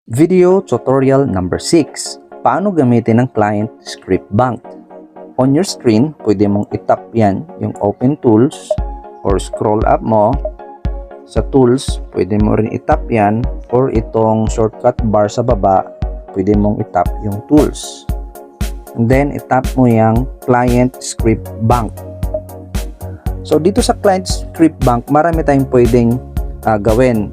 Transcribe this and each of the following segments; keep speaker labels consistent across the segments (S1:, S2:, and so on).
S1: Video tutorial number 6. Paano gamitin ang client script bank? On your screen, pwede mong itap yan, yung open tools, or scroll up mo. Sa tools, pwede mo rin itap yan, or itong shortcut bar sa baba, pwede mong itap yung tools. And then, itap mo yung client script bank. So, dito sa client script bank, marami tayong pwedeng gawin.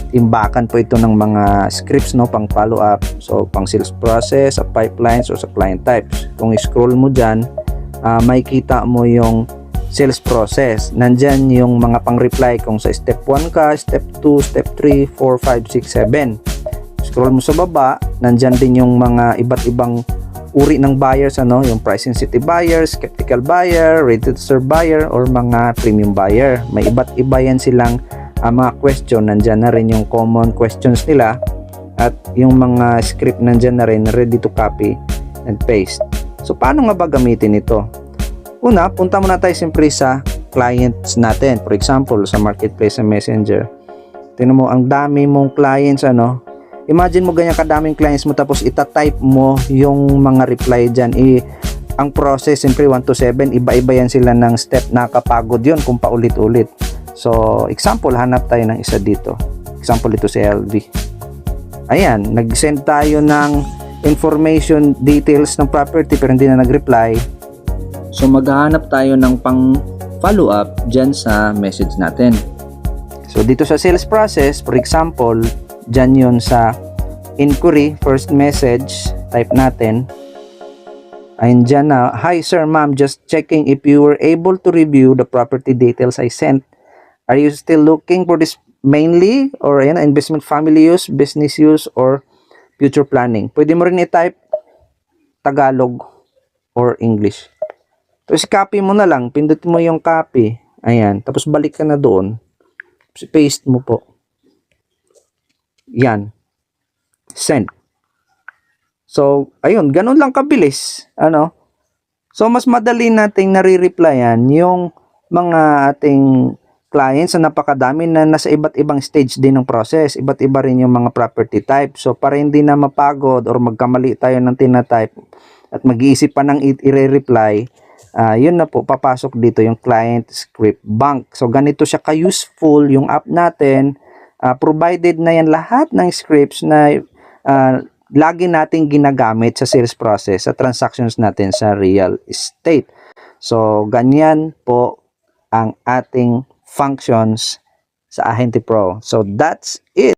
S1: Imbakan po ito ng mga scripts, no, pang follow up, so pang sales process, sa pipelines, or sa client types. Kung scroll mo dyan, makikita mo yung sales process. Nandyan yung mga pang reply kung sa step 1 ka, step 2, step 3, 4, 5, 6, 7. Scroll mo sa baba, nandyan din yung mga iba't ibang uri ng buyers, ano, yung price sensitive buyer, skeptical buyer, ready to serve buyer, or mga premium buyer. May iba't iba yan silang mga question. Nandyan na rin yung common questions nila, at yung mga script nandyan na rin, ready to copy and paste. So paano nga ba gamitin ito? Una, punta muna tayo siyempre sa clients natin. For example, sa marketplace sa Messenger, tingnan mo, ang dami mong clients, ano. Imagine mo ganyan kadaming clients mo, tapos itatype mo yung mga reply dyan. Ang process siyempre 1 to 7, iba-iba yan sila ng step. Nakakapagod yun kung paulit-ulit. So, example, hanap tayo ng isa dito. Example, ito si LV. Ayan, nag-send tayo ng information, details ng property, pero hindi na nag-reply. So, maghahanap tayo ng pang follow-up dyan sa message natin. So, dito sa sales process, for example, dyan yun sa inquiry, first message, type natin. Ayun dyan na, "Hi sir, ma'am, just checking if you were able to review the property details I sent. Are you still looking for this mainly or investment, family use, business use, or future planning?" Pwede mo rin i-type Tagalog or English. Tapos copy mo na lang, pindot mo yung copy. Ayan, tapos balik ka na doon. Tapos paste mo po. Yan. Send. So, ayun, ganun lang kabilis. Ano? So, mas madali nating nare-replyan yung mga ating clients na napakadami na nasa iba't ibang stage din ng process. Iba't iba rin yung mga property type. So, para hindi na mapagod or magkamali tayo ng tinatype at mag-iisip pa ng i-reply, yun na po, papasok dito yung client script bank. So, ganito siya ka-useful yung app natin. Provided na yan lahat ng scripts na lagi nating ginagamit sa sales process, sa transactions natin sa real estate. So, ganyan po ang ating functions sa Ahente Pro. So, that's it.